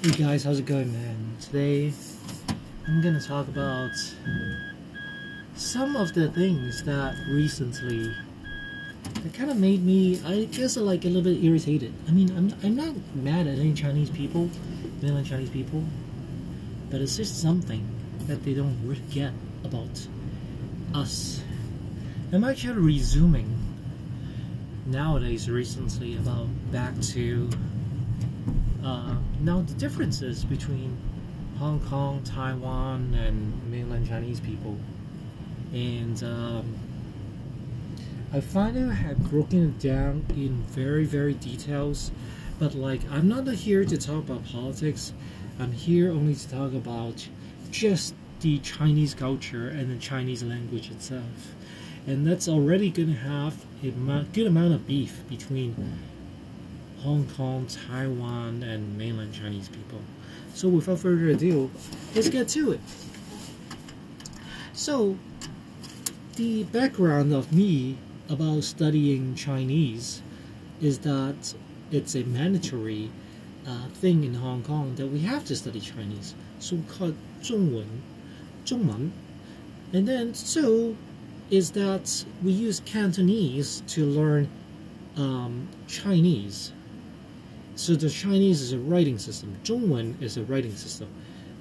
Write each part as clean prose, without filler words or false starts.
Hey guys, how's it going, man? Today I'm gonna talk about some of the things that recently that kind of made me, I guess, like a little bit irritated. I mean, I'm not mad at any Chinese people, mainland Chinese people, but it's just something that they don't really get about us. I'm actually resuming nowadays recently about back to now the differences between Hong Kong, Taiwan, and mainland Chinese people, and I finally have broken it down in very details. But like, I'm not here to talk about politics. I'm here only to talk about just the Chinese culture and the Chinese language itself, and that's already gonna have a good amount of beef between Hong Kong, Taiwan, and mainland Chinese people. So without further ado, let's get to it. So, the background of me about studying Chinese is that it's a mandatory thing in Hong Kong that we have to study Chinese, so-called 中文, and then so is that we use Cantonese to learn Chinese. So the Chinese is a writing system. 中文 is a writing system.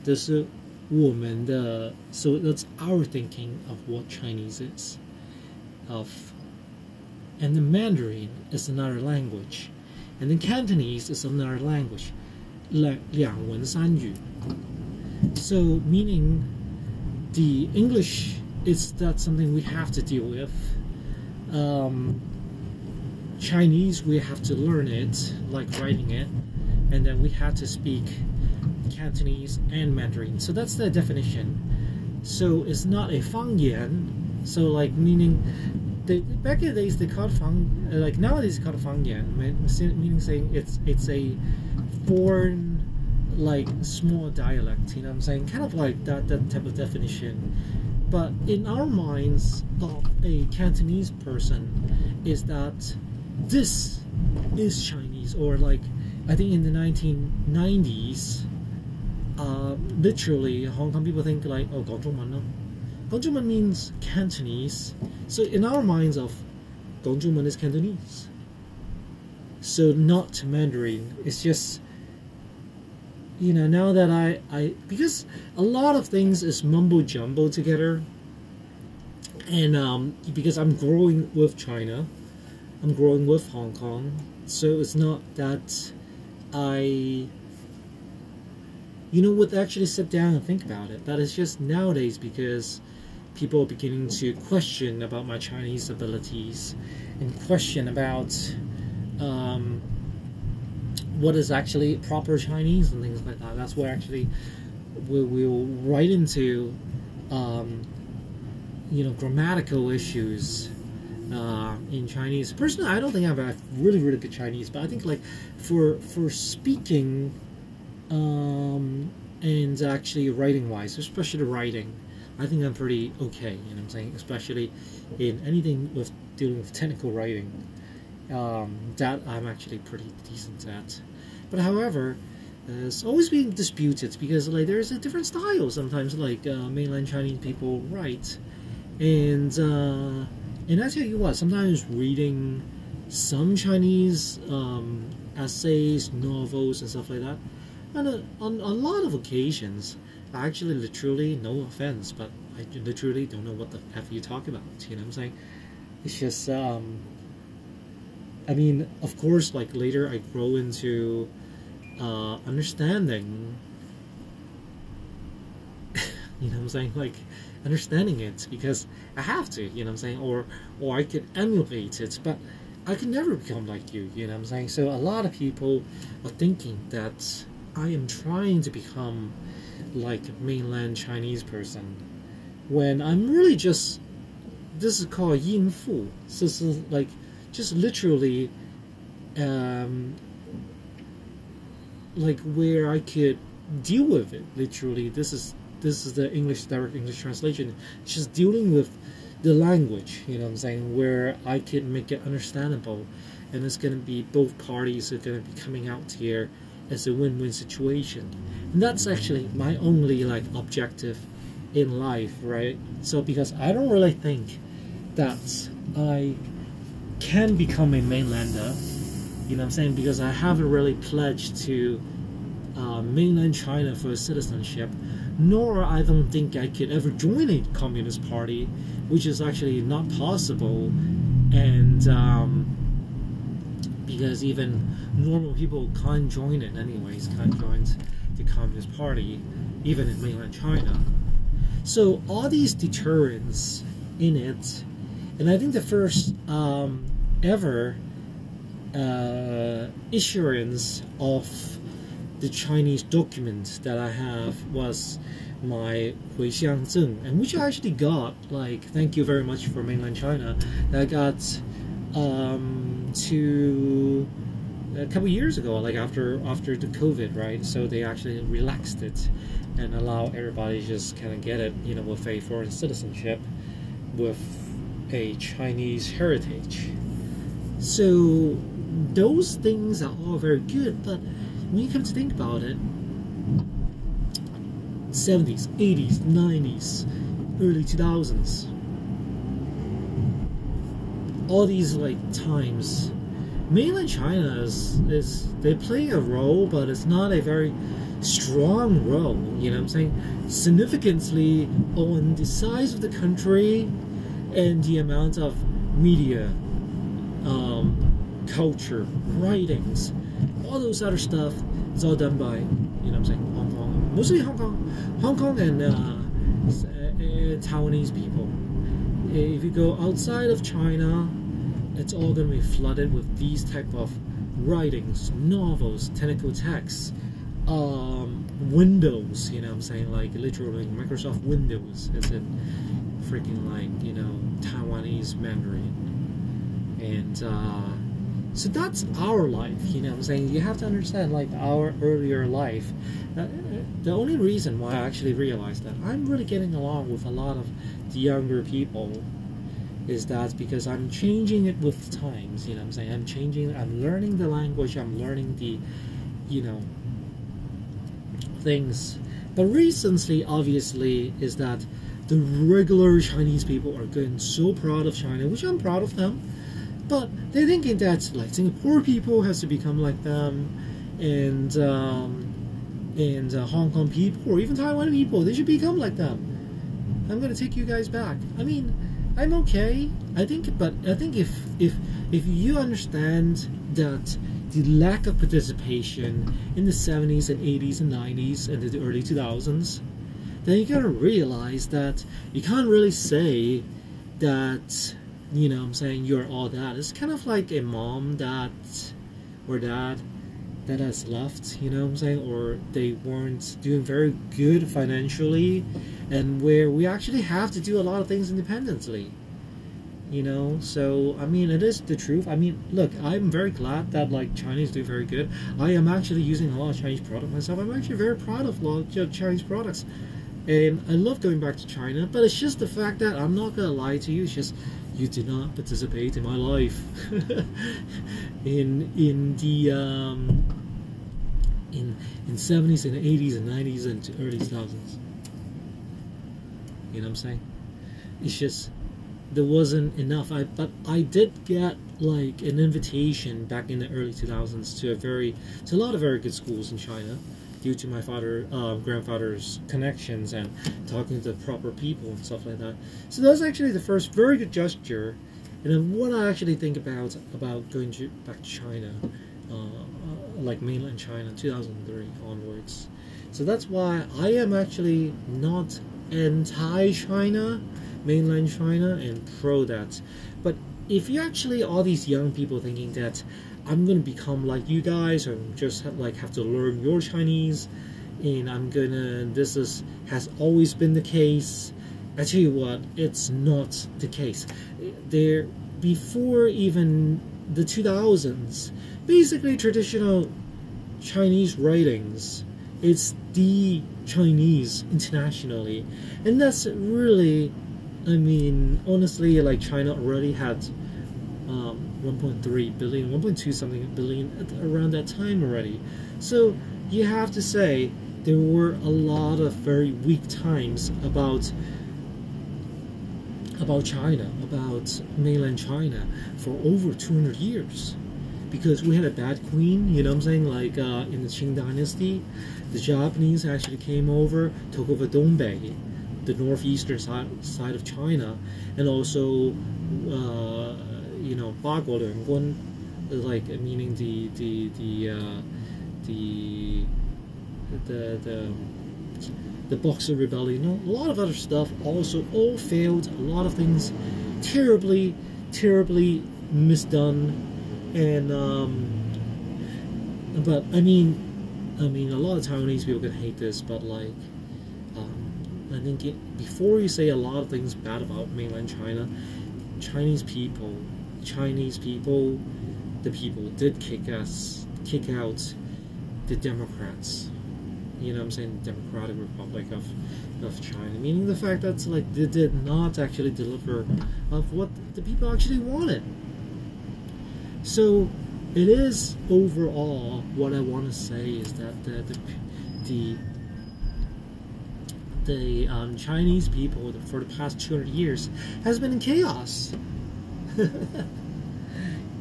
这是我们的, so that's our thinking of what Chinese is. And the Mandarin is another language. And the Cantonese is another language. 两文三语. So meaning the English is that something we have to deal with. Chinese, we have to learn it, like writing it, and then we have to speak Cantonese and Mandarin. So that's the definition. So it's not a 方言. So like meaning, back in the days they called like nowadays they call it 方言, meaning saying it's a foreign, like small dialect. You know what I'm saying? Kind of like that type of definition. But in our minds of a Cantonese person is that this is Chinese, or like I think in the 1990s, literally Hong Kong people think like, oh, 講中文咯. 講中文 means Cantonese. So in our minds of 講中文 is Cantonese. So not Mandarin. It's just, you know, now that I because a lot of things is mumbo jumbo together, and because I'm growing with China, I'm growing with Hong Kong, so it's not that I, would actually sit down and think about it. But it's just nowadays because people are beginning to question about my Chinese abilities and question about what is actually proper Chinese and things like that. That's where actually we'll right into grammatical issues in Chinese. Personally, I don't think I have really good Chinese, but I think like for speaking and actually writing wise, especially writing, I think I'm pretty okay. You know what I'm saying? Especially in anything with dealing with technical writing, that I'm actually pretty decent at. But however, it's always being disputed because like there's a different style sometimes. Like mainland Chinese people write, and I tell you what, sometimes reading some Chinese essays, novels, and stuff like that, and on a lot of occasions, I actually literally, no offense, but I literally don't know what the F you talk about. You know what I'm saying? It's just, I mean, of course, like later I grow into understanding, you know what I'm saying? Like, understanding it because I have to, you know what I'm saying? Or I could emulate it, but I can never become like you know what I'm saying? So a lot of people are thinking that I am trying to become like a mainland Chinese person when I'm really just, this is called 应付. So this is like just literally like where I could deal with it. Literally, this is the direct English translation. It's just dealing with the language, you know what I'm saying, where I can make it understandable, and it's going to be both parties are going to be coming out here as a win-win situation. And that's actually my only like objective in life, right? So because I don't really think that I can become a mainlander, you know what I'm saying, because I haven't really pledged to mainland China for citizenship, nor I don't think I could ever join a communist party, which is actually not possible. And because even normal people can't join it anyways, can't join the Communist Party, even in mainland China. So all these deterrents in it, and I think the first ever issuance of the Chinese document that I have was my 回乡证, and which I actually got, like, thank you very much for mainland China, that I got to a couple years ago, like after the COVID, right? So they actually relaxed it and allow everybody to just kind of get it, you know, with a foreign citizenship, with a Chinese heritage. So those things are all very good, but when you come to think about it, 70s, 80s, 90s, early 2000s, all these like times, mainland China is they play a role, but it's not a very strong role, you know what I'm saying? Significantly on the size of the country and the amount of media, culture, writings, all those other stuff is all done by, you know what I'm saying, Hong Kong, mostly Hong Kong and Taiwanese people. If you go outside of China, it's all going to be flooded with these type of writings, novels, technical texts, Windows, you know what I'm saying, like literally Microsoft Windows. It's in freaking, like, you know, Taiwanese Mandarin. And so that's our life, you know what I'm saying. You have to understand, like, our earlier life. The only reason why I actually realized that I'm really getting along with a lot of the younger people is that because I'm changing it with times, you know what I'm saying. I'm changing, I'm learning the language, I'm learning the, you know, things. But recently, obviously, is that the regular Chinese people are getting so proud of China, which I'm proud of them. But they're thinking that, like, Singapore people has to become like them, and Hong Kong people, or even Taiwan people, they should become like them. I'm gonna take you guys back. I mean, I'm okay. I think if you understand that the lack of participation in the 70s and 80s and 90s and the early 2000s, then you gotta realize that you can't really say that, you know what I'm saying, you're all that. It's kind of like a mom or dad that has left, you know what I'm saying, or they weren't doing very good financially, and where we actually have to do a lot of things independently, you know. So I mean, it is the truth. I mean, look, I'm very glad that, like, Chinese do very good. I am actually using a lot of Chinese products myself. I'm actually very proud of a lot of Chinese products, and I love going back to China. But it's just the fact that, I'm not gonna lie to you, it's just you did not participate in my life in the in 70s and 80s and 90s and early 2000s. You know what I'm saying? It's just there wasn't enough. But I did get, like, an invitation back in the early 2000s to a lot of very good schools in China, due to my grandfather's connections and talking to the proper people and stuff like that. So that's actually the first very good gesture. And then what I actually think about going back to China, like mainland China, 2003 onwards. So that's why I am actually not anti-China, mainland China, and pro that. But if you actually, all these young people thinking that I'm gonna become like you guys, or just have to learn your Chinese, and has always been the case. I tell you what, it's not the case. There, before even the 2000s, basically traditional Chinese writings, it's the Chinese internationally, and that's really, I mean, honestly, like, China already had 1.3 billion, 1.2 something billion around that time already. So you have to say there were a lot of very weak times about China, about mainland China for over 200 years. Because we had a bad queen, you know what I'm saying? Like in the Qing dynasty, the Japanese actually came over, took over Dongbei, the northeastern side of China, and also, you know, 八国联军, like meaning the Boxer Rebellion, a lot of other stuff also all failed. A lot of things terribly misdone, and but I mean, a lot of Taiwanese people can hate this, but like, I think before you say a lot of things bad about mainland China, Chinese people, the people did kick out the Democrats. You know what I'm saying? The Democratic Republic of China. Meaning the fact that like they did not actually deliver of what the people actually wanted. So it is overall what I want to say is that the Chinese people for the past 200 years has been in chaos. You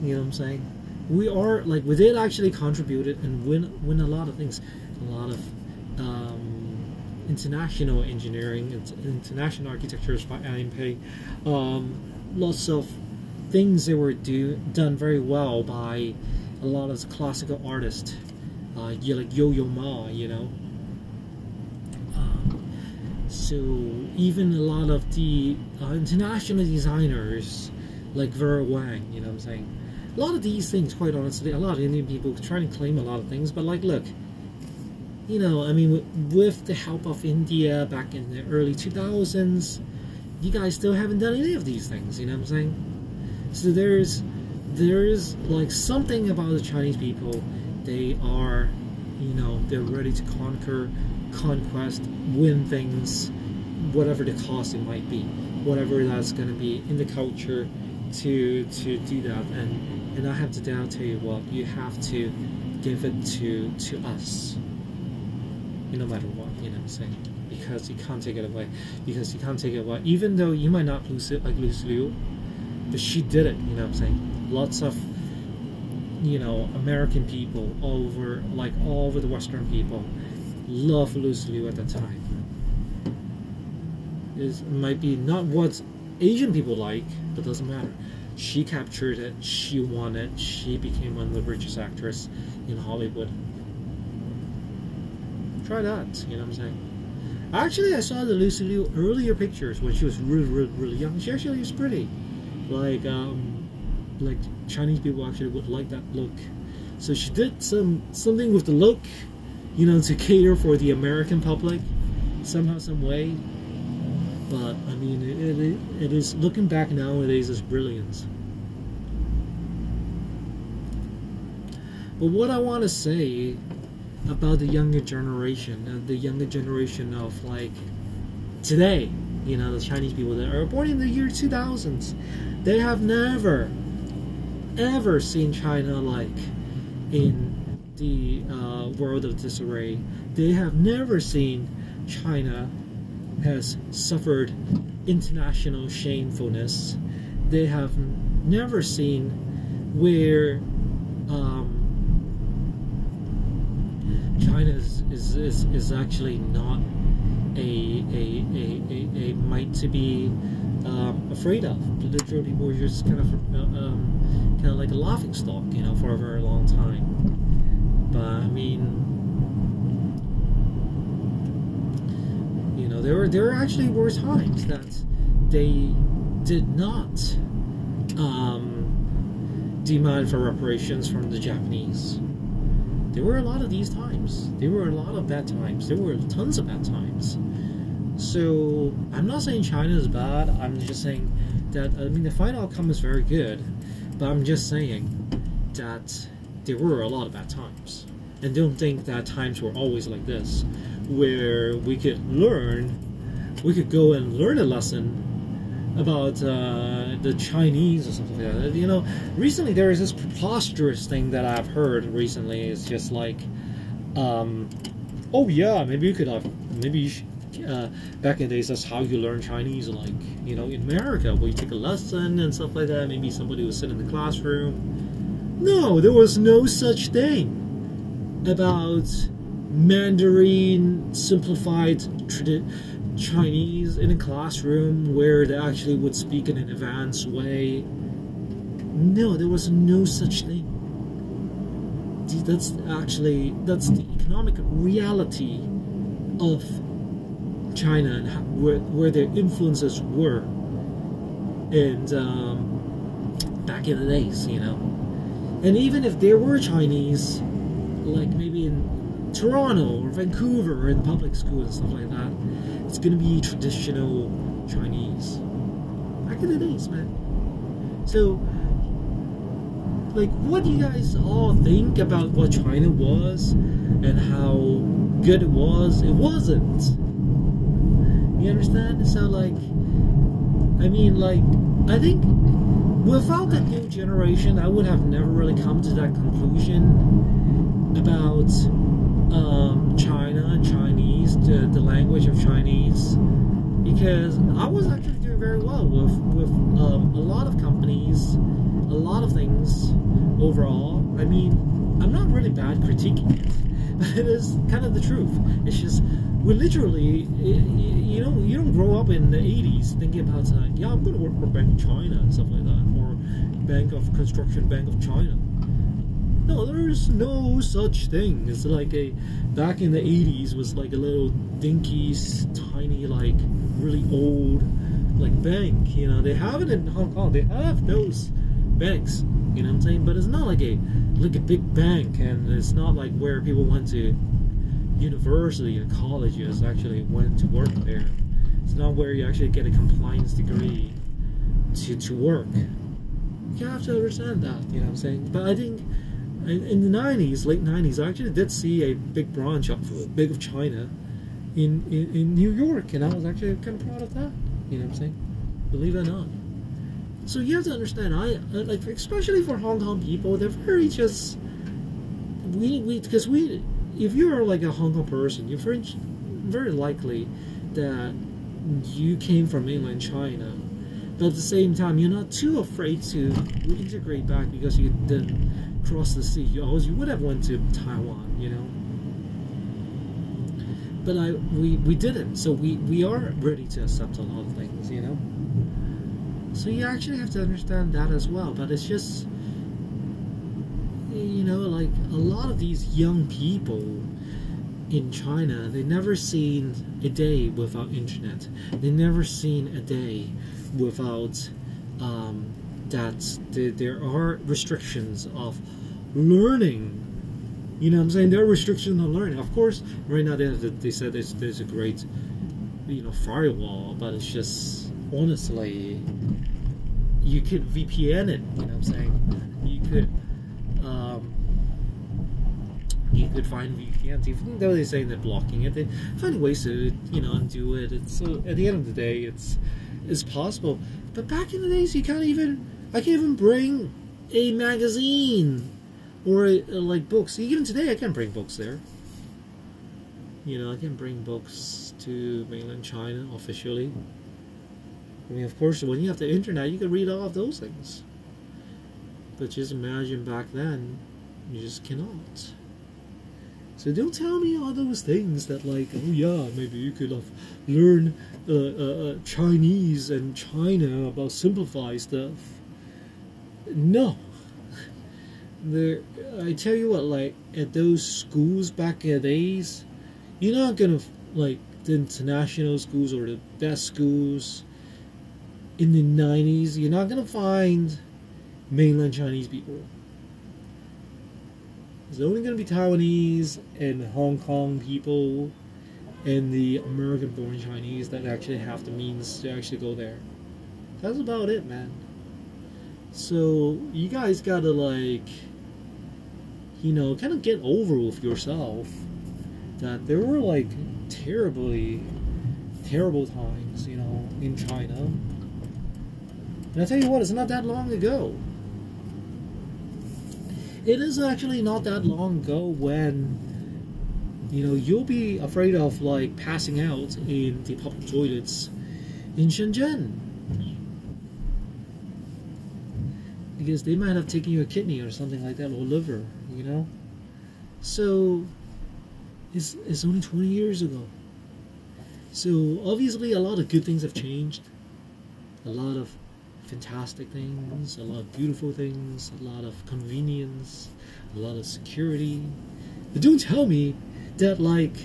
know what I'm saying? We are like we did actually contributed and win a lot of things, a lot of international engineering, international architectures by Alan Pei, lots of things that were done very well by a lot of classical artists, like Yo-Yo Ma, you know. So even a lot of the international designers like Vera Wang, you know what I'm saying? A lot of these things, quite honestly, a lot of Indian people try to claim a lot of things, but like, look, you know, I mean, with the help of India back in the early 2000s, you guys still haven't done any of these things, you know what I'm saying? So there is like something about the Chinese people. They are, you know, they're ready to conquest, win things, whatever the cost it might be, whatever that's going to be in the culture to do that. And I have to now tell you what, you have to give it to us. No matter what, you know what I'm saying? Because you can't take it away. Even though you might not lose it like Lucy Liu, but she did it, you know what I'm saying? Lots of, you know, American people all over the Western people love Lucy Liu at that time. It might be not what Asian people like, but doesn't matter. She captured it, she won it, she became one of the richest actresses in Hollywood. Try that, you know what I'm saying? Actually, I saw the Lucy Liu earlier pictures when she was really young. She actually was pretty. Like Chinese people actually would like that look. So she did something with the look, you know, to cater for the American public, somehow, some way. But I mean, it is, looking back nowadays, is brilliant. But what I want to say about the younger generation of like today, you know, the Chinese people that are born in the year 2000s, they have never ever seen China like in the world of disarray. They have never seen China has suffered international shamefulness. They have never seen where China is actually not a might to be afraid of. Literally, people were just kind of like a laughing stock, you know, for a very long time. But I mean, you know, there actually were times that they did not demand for reparations from the Japanese. There were a lot of these times. There were a lot of bad times. There were tons of bad times. So I'm not saying China is bad. I'm just saying that, I mean, the final outcome is very good, but I'm just saying that there were a lot of bad times. And don't think that times were always like this, where we could go and learn a lesson about the Chinese or something like that. You know, recently there is this preposterous thing that I've heard recently. It's just like, oh yeah, maybe you could have, maybe you should, back in the days, that's how you learn Chinese, like, you know, in America, where you take a lesson and stuff like that. Maybe somebody would sit in the classroom. No, there was no such thing about Mandarin simplified Chinese in a classroom where they actually would speak in an advanced way. No, there was no such thing. That's the economic reality of China and how, where their influences were, and back in the days, you know. And even if there were Chinese, like maybe in Toronto or Vancouver in public school and stuff like that, it's gonna be traditional Chinese. Back in the days, man. So, like, what do you guys all think about what China was and how good it was? It wasn't. You understand? So, like, I mean, like, I think without that new generation, I would have never really come to that conclusion about China and Chinese, the language of Chinese, because I was actually doing very well with a lot of companies, a lot of things overall. I mean, I'm not really bad critiquing it, but it is kind of the truth. It's just, we literally, you don't grow up in the 80s thinking about, yeah, I'm going to work for Bank of China and stuff like that, or Construction Bank of China. No, there's no such thing. It's like back in the 80s was like a little dinky, tiny, like really old, like bank. You know, they have it in Hong Kong. They have those banks. You know what I'm saying? But it's not like a big bank, and it's not like where people went to university and colleges actually went to work there. It's not where you actually get a compliance degree to work. You have to understand that. You know what I'm saying? But I think in the 90s, late 90s, I actually did see a big branch of Bank of China in New York, and I was actually kind of proud of that. You know what I'm saying? Believe it or not. So you have to understand, I like, especially for Hong Kong people, they're very just because if you're like a Hong Kong person, you're very likely that you came from mainland China, but at the same time, you're not too afraid to reintegrate back because you didn't cross the sea. You would have went to Taiwan, you know. But we didn't, so we are ready to accept a lot of things, you know. So you actually have to understand that as well. But it's just, you know, like a lot of these young people in China, they never seen a day without internet. They never seen a day without there are restrictions of learning. You know what I'm saying? There are restrictions on learning. Of course, right now they said there's a great, you know, firewall, but it's just, honestly, you could VPN it. You know what I'm saying? You could find VPNs, even though they're saying they're blocking it. They find ways to, you know, undo it. It's, so at the end of the day, it's possible. But back in the days, I can't even bring a magazine or like books. Even today, I can't bring books there. You know, I can bring books to mainland China officially. I mean, of course, when you have the internet, you can read all of those things. But just imagine back then, you just cannot. So don't tell me all those things that, like, oh yeah, maybe you could have learned Chinese and China about simplified stuff. No. I tell you what, like, at those schools back in the days, you're not gonna, like, the international schools or the best schools in the 90s, you're not gonna find mainland Chinese people. There's only gonna be Taiwanese and Hong Kong people and the American-born Chinese that actually have the means to actually go there. That's about it, man. So you guys gotta, like, you know, kind of get over with yourself that there were, like, terrible times, you know, in China. And I tell you what, it's not that long ago. It is actually not that long ago when, you know, you'll be afraid of like passing out in the public toilets in Shenzhen because they might have taken your kidney or something like that, or liver, you know. So it's only 20 years ago. So obviously a lot of good things have changed, a lot of fantastic things, a lot of beautiful things, a lot of convenience, a lot of security. But don't tell me that like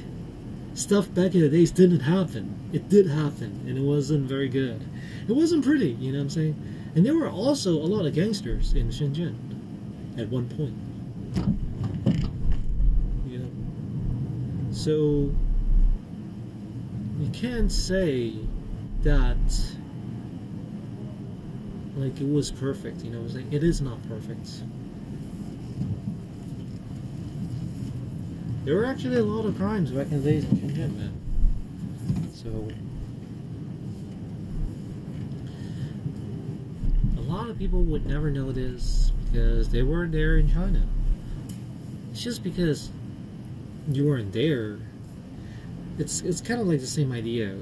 stuff back in the days didn't happen. It did happen, and it wasn't very good. It wasn't pretty, you know what I'm saying? And there were also a lot of gangsters in Shenzhen at one point. You know? So you can't say that like it was perfect, you know what I'm saying? It is not perfect. There were actually a lot of crimes back in the days in Shenzhen, man. So a lot of people would never know this because they weren't there in China. It's just because you weren't there. It's kind of like the same idea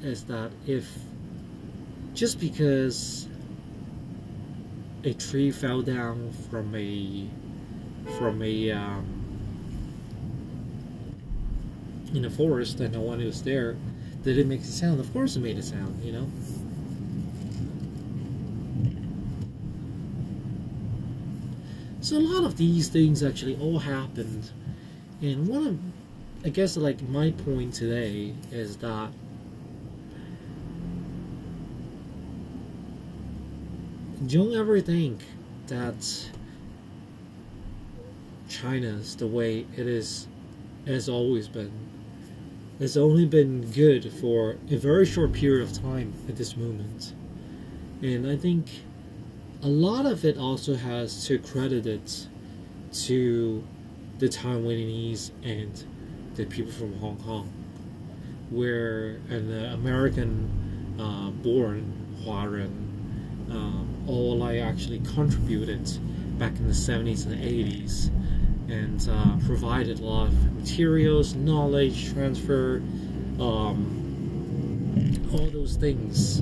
as that if just because a tree fell down from a in a forest and no one was there, did it make a sound? Of course it made a sound, you know. So a lot of these things actually all happened, and one of, I guess, like my point today is that don't ever think that China's the way it is has always been. It's only been good for a very short period of time at this moment. And I think a lot of it also has to credit it to the Taiwanese and the people from Hong Kong, where an American born Huarren all like actually contributed back in the 70s and 80s and provided a lot of materials, knowledge transfer, all those things.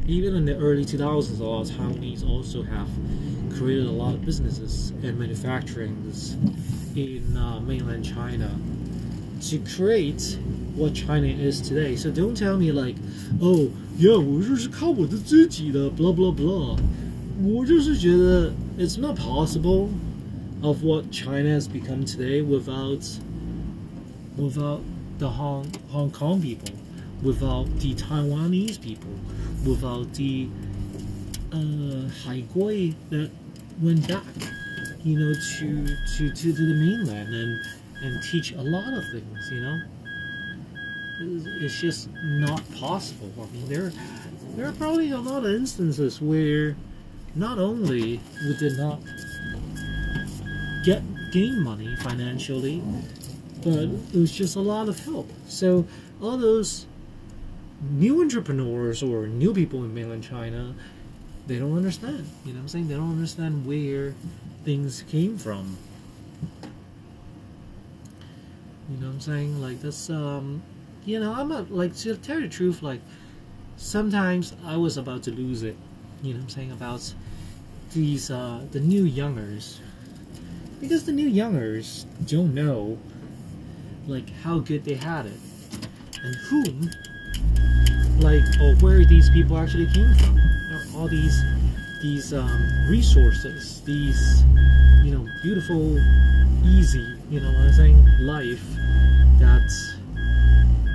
Even in the early 2000s, a lot of Taiwanese also have created a lot of businesses and manufacturings in mainland China to create what China is today. So don't tell me like, oh yeah, 我就是靠我的自己的 blah blah blah. 我就是觉得 it's not possible of what China has become today without the Hong Kong people, without the Taiwanese people, without the Hai Gui that went back, you know, to the mainland and teach a lot of things, you know. It's just not possible. I mean, there are probably a lot of instances where not only we did not gain money financially, but it was just a lot of help. So all those new entrepreneurs or new people in mainland China, they don't understand. You know what I'm saying? They don't understand where things came from. You know what I'm saying? Like that's you know, I'm not like, to tell you the truth, like sometimes I was about to lose it. You know what I'm saying about these the new youngers, because the new youngers don't know like how good they had it and whom, like, or where these people actually came from. You know, all these resources, these, you know, beautiful, easy, you know what I'm saying, life that,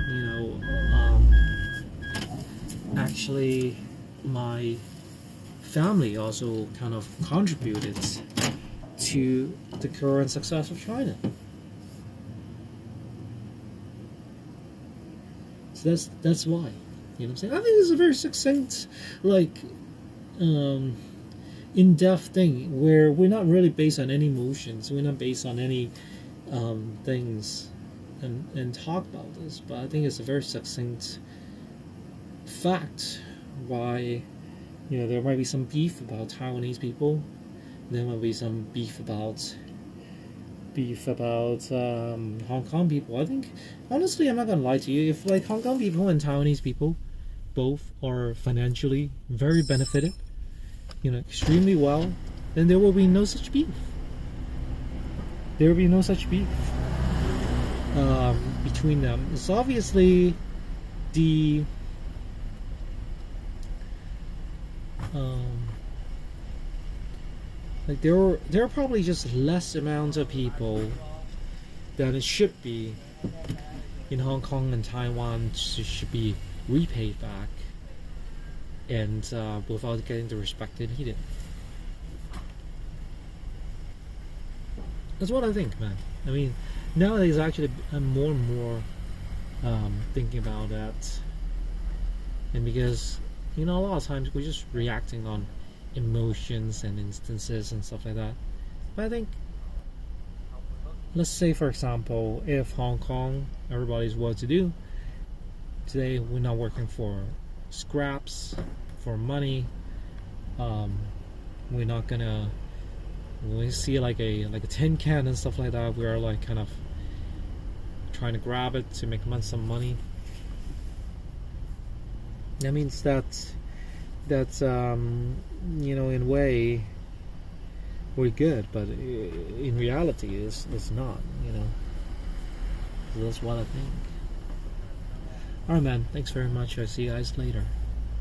you know, actually my family also kind of contributed to the current success of China. So that's why, you know what I'm saying? I think it's a very succinct, like, in-depth thing where we're not really based on any emotions, we're not based on any things and talk about this, but I think it's a very succinct fact why there might be some beef about Taiwanese people. There might be some beef about Hong Kong people. I think, honestly, I'm not gonna lie to you. If like Hong Kong people and Taiwanese people both are financially very benefited, extremely well, then there will be no such beef. There will be no such beef between them. It's obviously the like there are probably just less amounts of people than it should be in Hong Kong and Taiwan should be repaid back, and without getting the respect they needed. That's what I think, man. I mean, nowadays actually I'm more and more thinking about that, and because a lot of times we're just reacting on emotions and instances and stuff like that. But I think, let's say for example, if Hong Kong, everybody's well-to-do, today we're not working for scraps, for money. We're not gonna, when we see like a tin can and stuff like that, we're like kind of trying to grab it to make some money. That means that's in a way we're good, but in reality it's not. So that's what I think. Alright, man, thanks very much. I'll see you guys later.